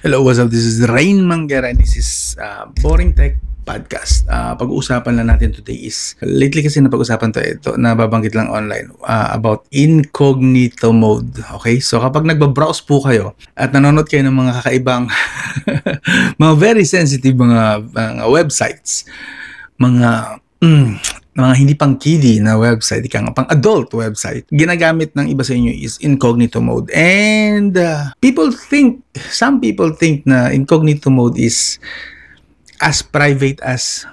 Hello, what's up? This is Rain Mangera and this is Boring Tech Podcast. Pag-uusapan lang natin today is, lately kasi napag-usapan ito, nababanggit lang online, about incognito mode. Okay? So kapag nagbabrowse po kayo at nanonood kayo ng mga kakaibang, mga very sensitive mga websites, mga hindi pang kiddie na website, pang adult website, ginagamit ng iba sa inyo is incognito mode. And some people think na incognito mode is as private as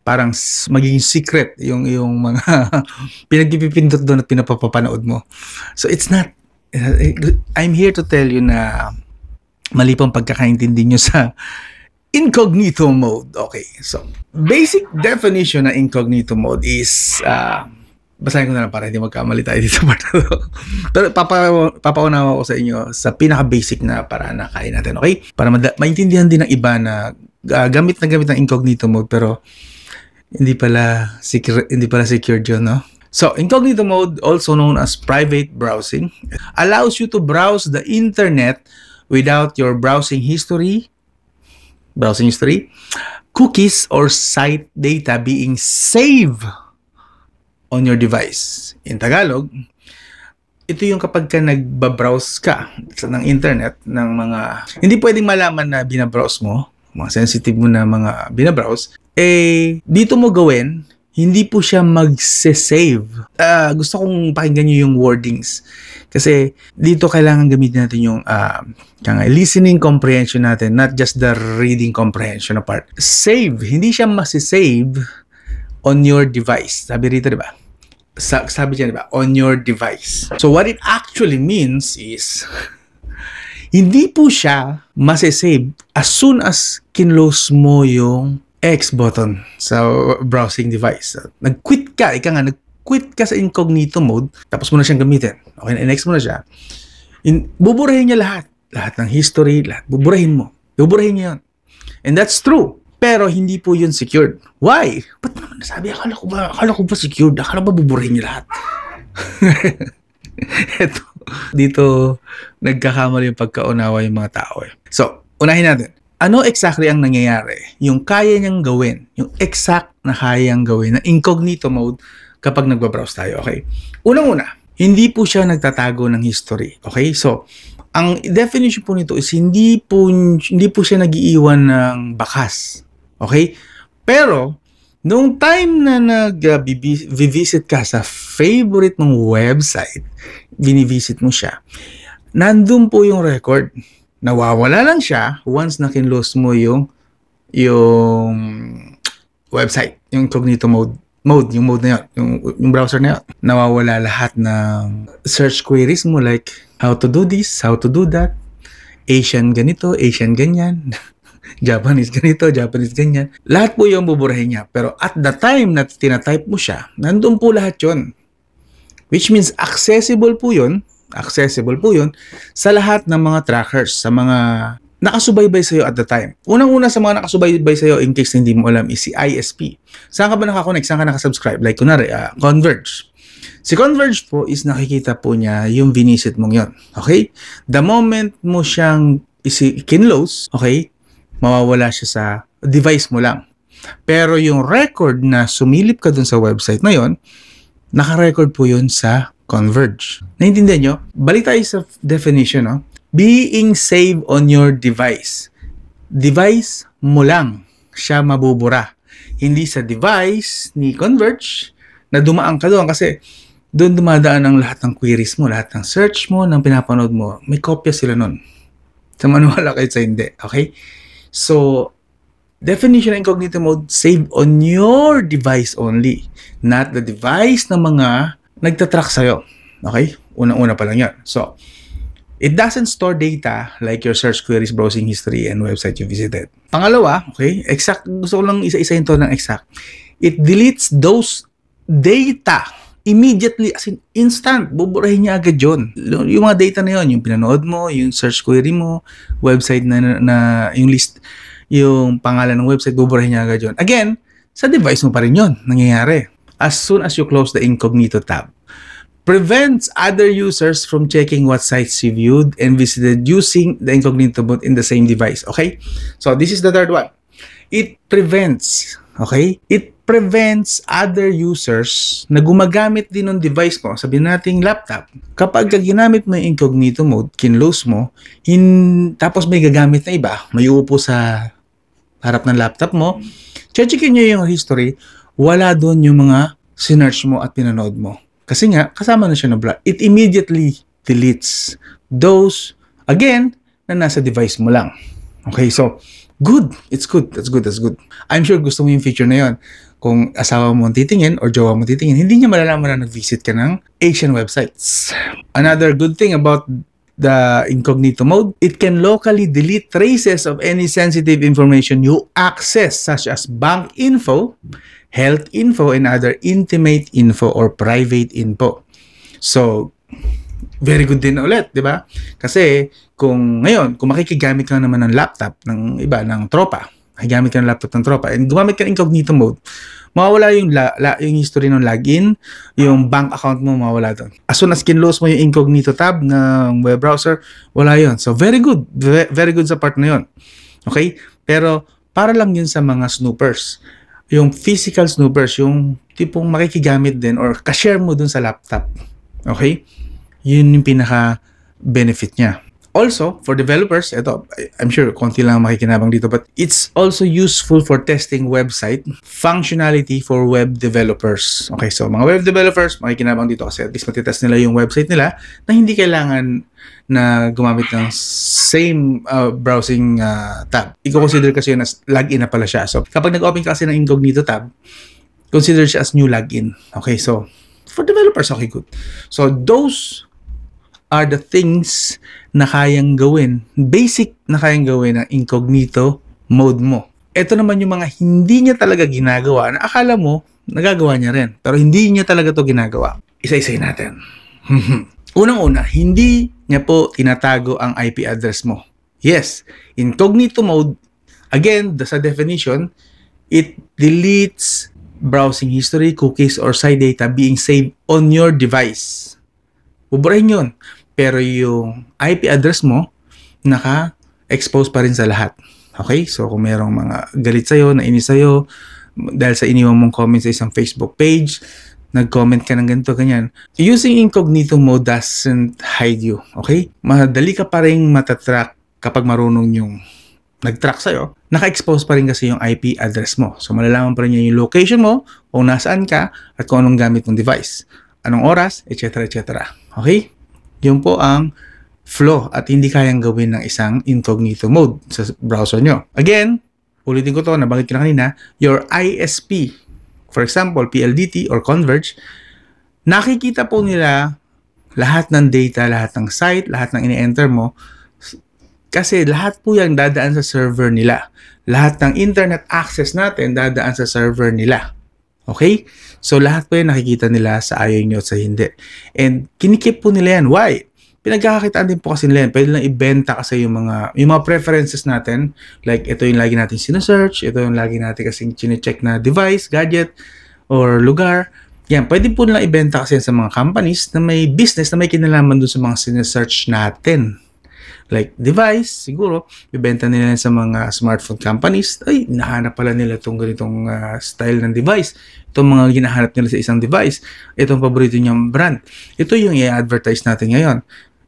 parang magiging secret yung mga pinagpipindot doon at pinapapanood mo. So it's not, I'm here to tell you na mali pang pagkakaintindi nyo sa incognito mode. Okay, so basic definition ng incognito mode is basahin ko na lang para hindi magkamali tayo dito. Pero papaunawa ko sa inyo sa pinaka-basic na paraan na kaya natin, okay? Para maintindihan din ng iba na gamit ng incognito mode pero hindi pala secured yun, no? So, incognito mode, also known as private browsing, allows you to browse the internet without your browsing history, cookies, or site data being saved on your device. In Tagalog, ito yung kapag ka nagbabrowse ka ng internet ng mga hindi pwedeng malaman na binabrowse mo, mga sensitive mo na mga binabrowse, dito mo gawin, hindi po siya magse-save. Gusto kong pakinggan nyo yung wordings. Kasi dito kailangan gamitin natin yung listening comprehension natin, not just the reading comprehension na part. Save, hindi siya masisave on your device. Sabi rito, di ba? Sabi dyan, di ba? On your device. So what it actually means is, hindi po siya masisave as soon as kinlose mo yung X button sa browsing device. Nag-quit ka sa incognito mode, tapos mo na siyang gamitin. Okay, next mo na siya. Buburahin niya lahat ng history, buburahin niya yun. And that's true. Pero hindi po yun secured. Why? Ba't naman nasabi? Akala ko ba secured? Akala ba buburahin niya lahat? Dito nagkakamali yung pagkaunawa yung mga tao. So, unahin natin. Ano exactly ang nangyayari? Yung kaya niyang gawin, yung exact na kayang gawin na incognito mode kapag nagbabrowse tayo, okay? Unang-una, hindi po siya nagtatago ng history, okay? So, ang definition po nito is hindi po siya nag-iiwan ng bakas, okay? Pero, noong time na nag-visit ka sa favorite mong website, binivisit mo siya, nandun po yung record. Nawawala lang siya once na kinlose mo yung website, yung incognito mode, yung mode na yun, yung browser na yun. Nawawala lahat ng search queries mo like how to do this, how to do that, Asian ganito, Asian ganyan, Japanese ganito, Japanese ganyan. Lahat po yung buburahin niya. Pero at the time na tinatype mo siya, nandun po lahat yun. Which means accessible po yun sa lahat ng mga trackers, sa mga nakasubaybay sa'yo at the time. Unang-una sa mga nakasubaybay sa'yo, in case hindi mo alam, is si ISP. Saan ka ba nakakonect? Saan ka nakasubscribe? Like, kunwari, Converge. Si Converge po is nakikita po niya yung visit mong yon. Okay? The moment mo siyang kinlose, okay, mawawala siya sa device mo lang. Pero yung record na sumilip ka dun sa website na yon, naka-record po yun sa Converge. Naintindihan nyo? Balik tayo sa definition, no? Being saved on your device. Device mo lang siya mabubura. Hindi sa device ni Converge na dumaan ka doon kasi doon dumadaan ang lahat ng queries mo, lahat ng search mo, ng pinapanood mo. May kopya sila nun. Sa maniwala kayo sa hindi. Okay? So, definition ng incognito mode, save on your device only. Not the device ng mga nagtatrack sa'yo. Okay? Unang-una pa lang yan. So, it doesn't store data like your search queries, browsing history, and website you visited. Pangalawa, okay? Gusto ko lang isa-isahin to ng exact. It deletes those data immediately, as in instant. Buburahin niya agad yun. Yung mga data na yun, yung pinanood mo, yung search query mo, website na yung list, yung pangalan ng website, buburahin niya agad yun. Again, sa device mo pa rin yun nangyayari. As soon as you close the incognito tab. prevents other users from checking what sites you viewed and visited using the incognito mode in the same device. Okay? So, this is the third one. It prevents, okay? It prevents other users na gumagamit din ng device mo, sabihin nating laptop. Kapag ginamit mo yung incognito mode, kinlose mo, tapos may gagamit na iba, may uupo sa harap ng laptop mo, checkin nyo yung history, wala doon yung mga sinearch mo at pinanood mo. Kasi nga, kasama na siya na block. It immediately deletes those, again, na nasa device mo lang. Okay, so, good. It's good. That's good. That's good. I'm sure gusto mo yung feature na yun. Kung asawa mo titingin or jowa mo titingin, hindi niya malalaman na nag-visit ka ng Asian websites. Another good thing about the incognito mode, it can locally delete traces of any sensitive information you access, such as bank info, health info, and other intimate info or private info. So, very good din ulit, di ba? Kasi, kung makikigamit ka naman ng laptop ng iba, ng tropa, gamit ka ng laptop ng tropa, and gumamit ka ng incognito mode, mawawala yung history ng login, yung bank account mo mawawala doon. As soon as kinlose mo yung incognito tab ng web browser, wala yun. So, very good. Very good sa part na yun. Okay? Pero, para lang yun sa mga snoopers. Yung physical snoopers, yung tipong makikigamit din or ka-share mo dun sa laptop. Okay? Yun yung pinaka-benefit niya. Also, for developers, ito, I'm sure konti lang makikinabang dito, but it's also useful for testing website functionality for web developers. Okay, so mga web developers, makikinabang dito kasi at least matitest nila yung website nila na hindi kailangan na gumamit ng same browsing tab. I-consider kasi yun as login na pala siya. So, kapag nag-open ka kasi ng incognito tab, consider siya as new login. Okay, so for developers, okay, good. So, those are the things na kayang gawin, basic na kayang gawin ng incognito mode mo. Ito naman yung mga hindi niya talaga ginagawa na akala mo nagagawa niya rin, pero hindi niya talaga to ginagawa. Isa-isay natin. Unang-una, hindi niya po tinatago ang IP address mo. Yes, incognito mode, again, sa definition, it deletes browsing history, cookies, or site data being saved on your device. Buburahin yun. Pero yung IP address mo, naka-expose pa rin sa lahat. Okay? So, kung merong mga galit sa'yo, nainis sa'yo, dahil sa iniwan mong comment sa isang Facebook page, nag-comment ka ng ganito, ganyan. Using incognito mode doesn't hide you. Okay? Madali ka pa rin matatrack kapag marunong yung nag-track sa'yo. Naka-expose pa rin kasi yung IP address mo. So, malalaman pa rin niya yung location mo, kung nasaan ka, at kung anong gamit mong device. Anong oras, etc. etc. Okay? Yun po ang flaw at hindi kayang gawin ng isang incognito mode sa browser nyo. Again, ulitin ko to, nabanggit ko na kanina, your ISP, for example, PLDT or Converge, nakikita po nila lahat ng data, lahat ng site, lahat ng ini-enter mo, kasi lahat po yan dadaan sa server nila. Lahat ng internet access natin dadaan sa server nila. Okay? So, lahat po yan nakikita nila sa ayaw nyo at sa hindi. And, kinikip po nila yan. Why? Pinagkakakitaan din po kasi nila yan. Pwede lang ibenta kasi yung mga preferences natin. Like, ito yung lagi natin sinesearch. Ito yung lagi natin kasing chinecheck na device, gadget, or lugar. Yan, pwede po nilang ibenta kasi sa mga companies na may business na may kinalaman dun sa mga sinesearch natin. Like device, siguro, ibenta nila sa mga smartphone companies. Ay, nahanap pala nila itong ganitong style ng device. Itong mga ginahanap nila sa isang device. Itong paborito niyang brand. Ito yung i-advertise natin ngayon.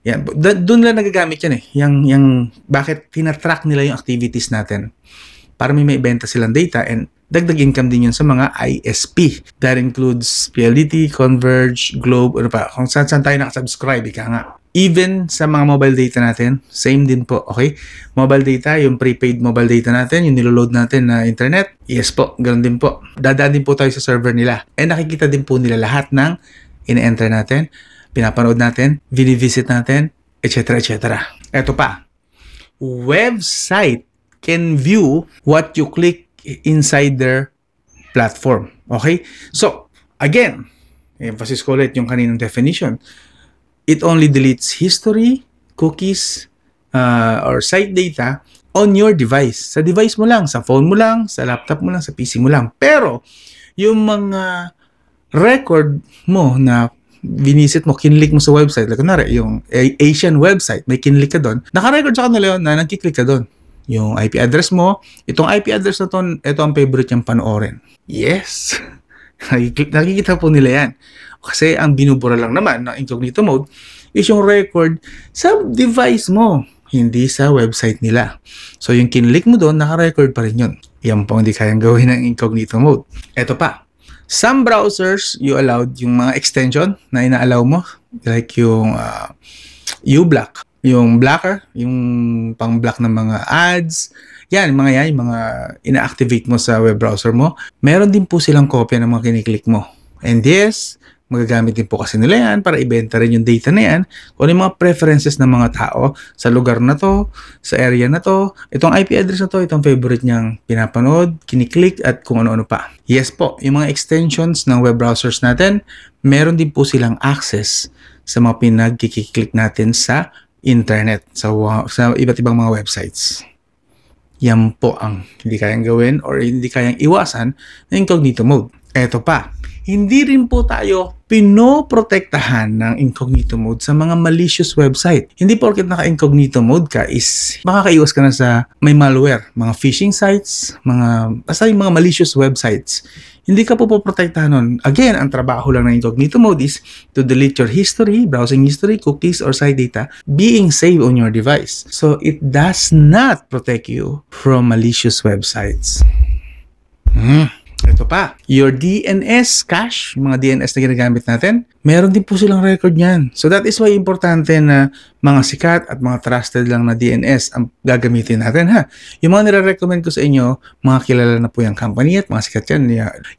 Yan, doon lang nagagamit yan eh. Yung bakit tinatrack nila yung activities natin. Para may ibenta silang data and dagdag income din yun sa mga ISP. That includes PLDT, Converge, Globe, ano pa. Kung saan tayo nakasubscribe, ika nga. Even sa mga mobile data natin, same din po, okay? Mobile data, yung prepaid mobile data natin, yung niloload natin na internet, yes po, ganoon din po. Dadaan din po tayo sa server nila. And nakikita din po nila lahat ng in-enter natin, pinapanood natin, visit natin, etc. etc. Ito pa, website can view what you click inside their platform. Okay? So, again, emphasis ko ulit yung kaninang definition. It only deletes history, cookies, or site data on your device. Sa device mo lang, sa phone mo lang, sa laptop mo lang, sa PC mo lang. Pero, yung mga record mo na binisit mo, kinlik mo sa website, like kunwari, yung Asian website, may kinlik ka doon, nakarecord sa kanila yun na nagkiklik ka doon. Yung IP address mo, itong IP address na to, ito ang favorite niyang panoorin. Yes! Nakikita po nila yan. Kasi ang binubura lang naman ng incognito mode is yung record sa device mo, hindi sa website nila. So yung kinlik mo doon, naka-record pa rin yun. Yan po hindi kayang gawin ng incognito mode. Ito pa. Some browsers, you allowed yung mga extension na ina-allow mo. Like yung uBlock. Yung blocker, yung pang-block ng mga ads. Yan, yung mga ina-activate mo sa web browser mo. Meron din po silang kopya ng mga kiniklik mo. And yes, magagamit din po kasi nila yan para ibenta rin yung data na yan kung yung mga preferences ng mga tao sa lugar na to, sa area na to, itong IP address na to, itong favorite niyang pinapanood, kiniklik at kung ano-ano pa. Yes po, yung mga extensions ng web browsers natin, meron din po silang access sa mga pinagkiklik natin sa internet, sa iba't ibang mga websites. Yan po ang hindi kayang gawin or hindi kayang iwasan ng incognito mode. Eto pa, hindi rin po tayo pinoprotektahan ng incognito mode sa mga malicious website. Hindi porket naka-incognito mode ka is makakaiwas ka na sa may malware, mga phishing sites, basta yung mga malicious websites. Hindi ka po poprotektahan nun. Again, ang trabaho lang ng incognito mode is to delete your history, browsing history, cookies, or site data being saved on your device. So, it does not protect you from malicious websites. Ito pa, your DNS cache, yung mga DNS na ginagamit natin, meron din po silang record niyan. So that is why importante na mga sikat at mga trusted lang na DNS ang gagamitin natin ha. Yung mga nire-recommend ko sa inyo, mga kilala na po yung company at mga sikat yan.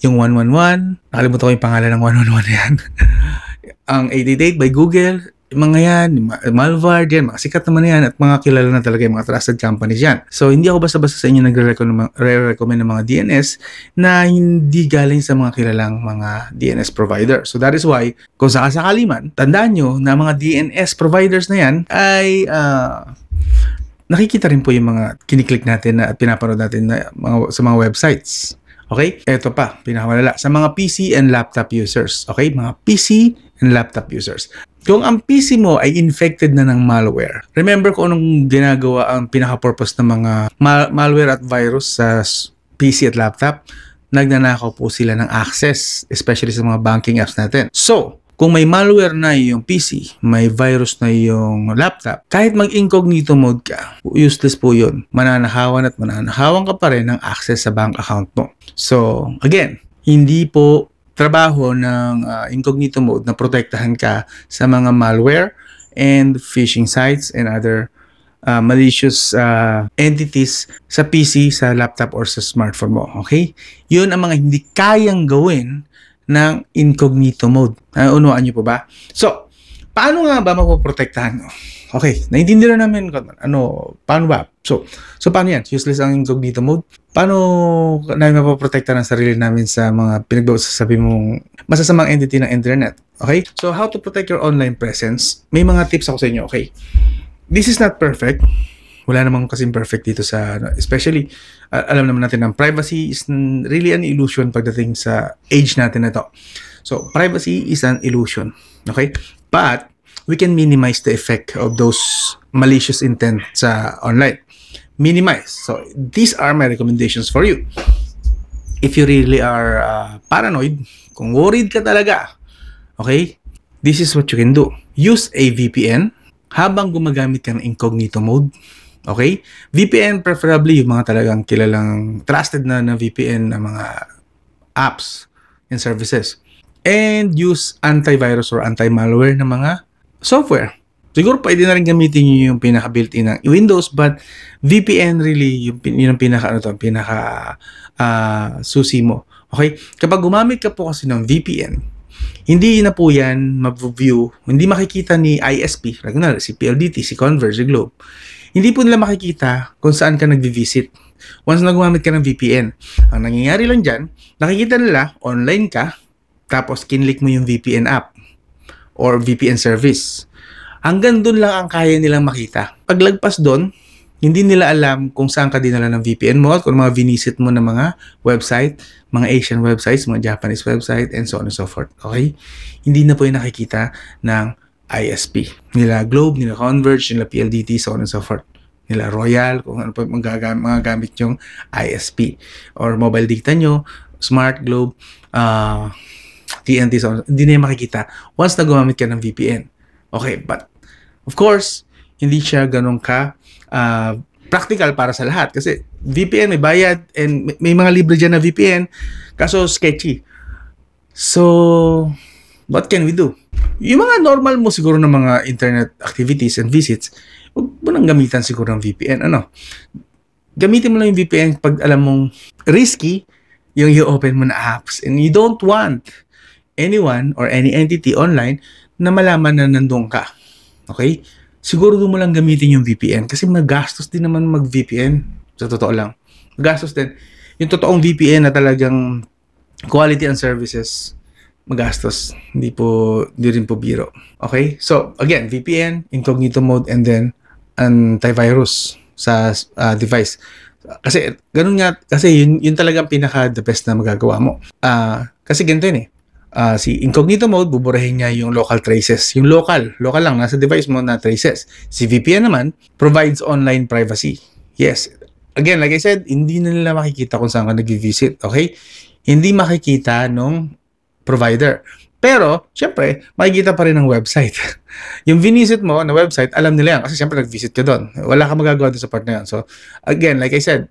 Yung 111, nakalimutan ko yung pangalan ng 111 na yan. Ang 888 by Google, yung mga yan, Malware, yan, mga sikat naman yan at mga kilala na talaga yung mga trusted companies yan. So, hindi ako basta-basta sa inyo nagre-recommend ng mga DNS na hindi galing sa mga kilalang mga DNS provider. So, that is why, kung sakasakali man, tandaan nyo na mga DNS providers na yan ay nakikita rin po yung mga kiniklik natin at pinapanood natin na sa mga websites. Okay? Ito pa, pinakamalala. Sa mga PC and laptop users. Okay? Mga PC and laptop users. Kung ang PC mo ay infected na ng malware, remember kung anong ginagawa ang pinaka-purpose ng mga malware at virus sa PC at laptop? Nagnanakaw po sila ng access, especially sa mga banking apps natin. So, kung may malware na yung PC, may virus na yung laptop, kahit mag-incognito mode ka, useless po yun. Mananakawan at mananakawan ka pa rin ng access sa bank account mo. So, again, hindi po trabaho ng incognito mode na protektahan ka sa mga malware and phishing sites and other malicious entities sa PC, sa laptop, or sa smartphone mo. Okay? Yun ang mga hindi kayang gawin ng incognito mode. Unuan nyo po ba? So, paano nga ba mapoprotektahan mo? Okay, naintindihan na namin paano ba? So paano yan? Useless ang incognito mode? Paano namin mapoprotektahan ang sarili namin sa mga pinagsasabi mong masasamang entity ng internet? Okay? So, how to protect your online presence? May mga tips ako sa inyo, okay? This is not perfect. Wala namang kasing perfect dito especially, alam naman natin ang privacy is really an illusion pagdating sa age natin na to. So, privacy is an illusion. Okay? But, we can minimize the effect of those malicious intent sa online. Minimize. So, these are my recommendations for you. If you really are paranoid, kung worried ka talaga, okay, this is what you can do. Use a VPN habang gumagamit ka ng incognito mode. Okay? VPN preferably yung mga talagang kilalang trusted na VPN na mga apps and services. And use antivirus or anti-malware na mga software. Siguro pwede na rin gamitin nyo yung pinaka-built-in ng Windows, but VPN really yun ang pinaka susi mo. Okay? Kapag gumamit ka po kasi ng VPN, hindi na po yan ma-view, hindi makikita ni ISP, like si PLDT, si Converge, si Globe. Hindi po nila makikita kung saan ka nag-visit once na gumamit ka ng VPN. Ang nangyayari lang dyan, nakikita nila, online ka, tapos kinlik mo yung VPN app or VPN service. Hanggang doon lang ang kaya nilang makita. Paglagpas doon, hindi nila alam kung saan ka dinala ng VPN mo at kung mga vinisit mo ng mga website, mga Asian websites, mga Japanese website, and so on and so forth. Okay? Hindi na po yung nakikita ng ISP. Nila Globe, nila Converge, nila PLDT, so on and so forth. Nila Royal, kung ano po mga gamit yung ISP. Or mobile data nyo, Smart, Globe, TNT, so on. Hindi na yung makikita once na gumamit ka ng VPN. Okay, but of course, hindi siya ganun ka practical para sa lahat. Kasi VPN, may bayad, and may mga libre dyan na VPN, kaso sketchy. So, what can we do? Yung mga normal mo siguro ng mga internet activities and visits, huwag mo nang gamitan siguro ng VPN. Gamitin mo lang yung VPN pag alam mong risky yung i-open mo na apps. And you don't want anyone or any entity online na malaman na nandun ka. Okay? Siguro doon mo lang gamitin yung VPN kasi magastos din naman mag-VPN. Sa totoo lang. Magastos din. Yung totoong VPN na talagang quality and services, magastos. Hindi rin po biro. Okay? So, again, VPN, incognito mode, and then antivirus sa device. Kasi, ganun nga, kasi yun talagang pinaka-the best na magagawa mo. Kasi ganito yun eh. Si incognito mode, buburahin niya yung local traces. Yung local lang, nasa device mo na traces. Si VPN naman, provides online privacy. Yes. Again, like I said, hindi na nila makikita kung saan ka nag-visit. Okay? Hindi makikita nung provider. Pero, syempre, makikita pa rin ng website. Yung visit mo na website, alam nila yan. Kasi syempre, nag-visit ka doon. Wala ka magagawa doon sa part na yan. So, again, like I said,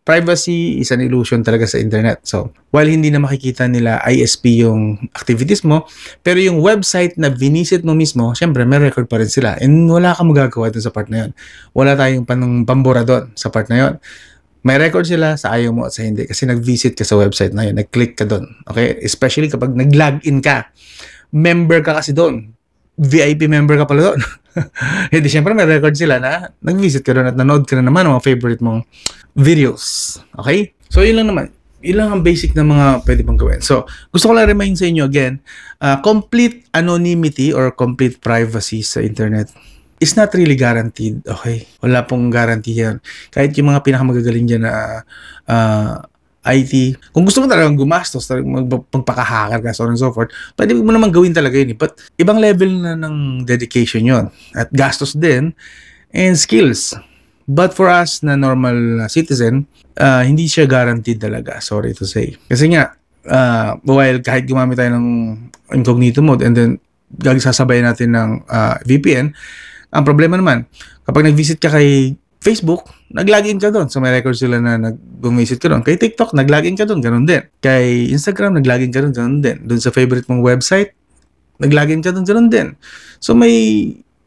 privacy is an illusion talaga sa internet. So, while hindi na makikita nila ISP yung activities mo, pero yung website na visit mo mismo, syempre, may record pa rin sila. And wala kang magagawa doon sa part na yun. Wala tayong pambura doon sa part na yun. May record sila sa ayaw mo at sa hindi kasi nag-visit ka sa website na yun, nag-click ka doon. Okay? Especially kapag nag-login ka. Member ka kasi doon. VIP member ka pala doon. Hindi, syempre may record sila na nag-visit ka doon at nanood ka na naman ng mga favorite mong videos. Okay? So, yun lang naman. Yun lang ang basic na mga pwede pang gawin. So, gusto ko lang remind sa inyo again, complete anonymity or complete privacy sa internet is not really guaranteed. Okay? Wala pong guarantee yan. Kahit yung mga pinakamagagaling dyan na IT, kung gusto mo talagang gumastos, magpaka-hacker ka, so on and so forth, pwede mo naman gawin talaga yun. But, ibang level na ng dedication yun. At gastos din, and skills. But for us na normal citizen, hindi siya guaranteed talaga, sorry to say. Kasi nga, while kahit gumamit tayo ng incognito mode and then sasabay natin ng VPN, ang problema naman, kapag nag-visit ka kay Facebook, nag-login ka doon. So, may record sila na nag-visit ka doon. Kay TikTok, nag-login ka doon. Ganun din. Kay Instagram, nag-login ka doon. Ganun din. Doon sa favorite mong website, nag-login ka doon. Ganun din. So, may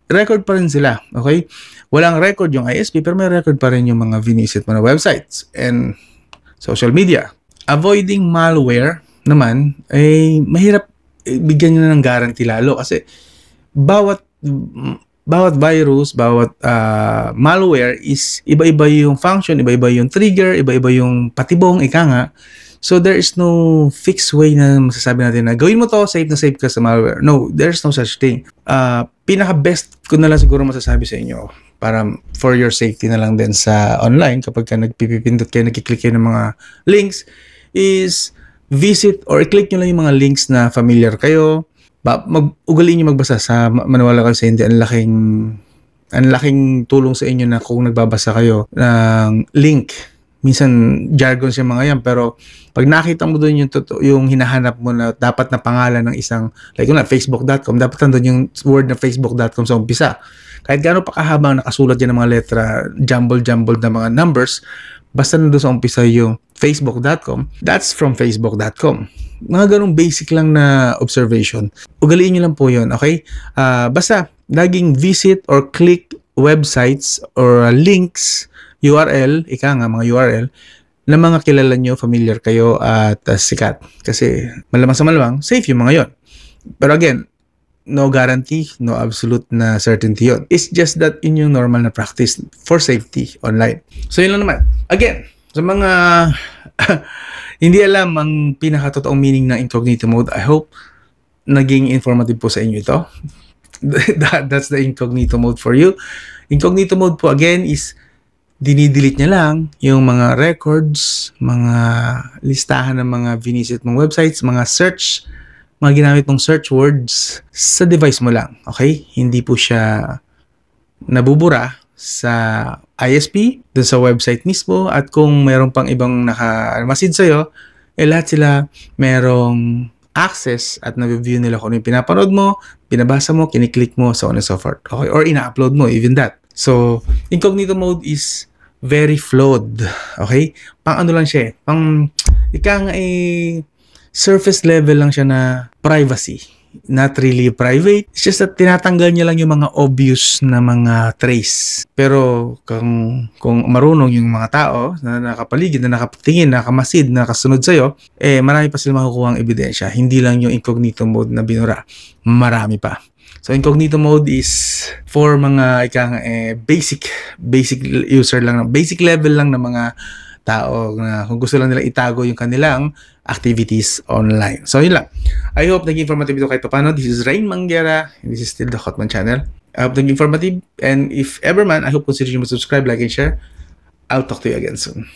record pa rin sila. Okay? Walang record yung ISP, pero may record pa rin yung mga visit mo na websites and social media. Avoiding malware naman, ay mahirap bigyan nyo na ng guarantee lalo. Kasi, bawat virus, bawat malware is iba-iba yung function, iba-iba yung trigger, iba-iba yung patibong, ika nga. So, there is no fixed way na masasabi natin na gawin mo to, safe na safe ka sa malware. No, there's no such thing. Pinaka-best ko na lang siguro masasabi sa inyo para for your safety na lang din sa online kapag ka nagpipindot kayo, nagkiklik kayo ng mga links is visit or i-click nyo lang yung mga links na familiar kayo. Ugaliin nyo magbasa sa maniwala kayo sa hindi. Ang laking tulong sa inyo na kung nagbabasa kayo ng link. Minsan jargon siya mga yan, pero pag nakita mo doon yung hinahanap mo na dapat na pangalan ng isang, like facebook.com, dapat nandun yung word na facebook.com sa umpisa. Kahit gaano pa kahabang nakasulat yan ng mga letra, jumbled na mga numbers, basta nandun sa umpisa yung facebook.com, that's from facebook.com. Mga ganong basic lang na observation. Ugaliin nyo lang po yun, okay? Basta, laging visit or click websites or links, URL, mga URL, na mga kilala nyo, familiar kayo, at sikat. Kasi, malamang sa malamang, safe yung mga yon. Pero again, no guarantee, no absolute na certainty yon. It's just that yun yung normal na practice for safety online. So, yun lang naman. Again, sa mga hindi alam ang pinakatotoong meaning ng incognito mode, I hope naging informative po sa inyo ito. That's the incognito mode for you. Incognito mode po again is dinidelete niya lang yung mga records, mga listahan ng mga visit mong websites, mga search, mga ginamit mong search words sa device mo lang. Okay? Hindi po siya nabubura sa ISP, dun sa website mismo, at kung mayroon pang ibang naka-masid sa'yo, lahat sila merong access at na-view nila kung ano yung pinapanood mo, binabasa mo, kiniklik mo, so on and so forth. Okay? Or ina-upload mo, even that. So, incognito mode is very flawed. Okay? Pang ano lang siya surface level lang siya na privacy. Not really private. It's just that tinatanggal niya lang yung mga obvious na mga trace. Pero kung marunong yung mga tao na nakapaligid, na nakatingin, nakamasid, nakasunod sa'yo, marami pa sila makukuha ang ebidensya. Hindi lang yung incognito mode na binura. Marami pa. So, incognito mode is for mga basic user lang, basic level lang ng mga tao na kung gusto lang nila itago yung kanilang activities online. So, yun lang. I hope naging informative ito kahit paano. This is Rain Manguera, and this is still the Hotman channel. I hope naging informative, and if ever man, I hope consider you to subscribe, like, and share. I'll talk to you again soon.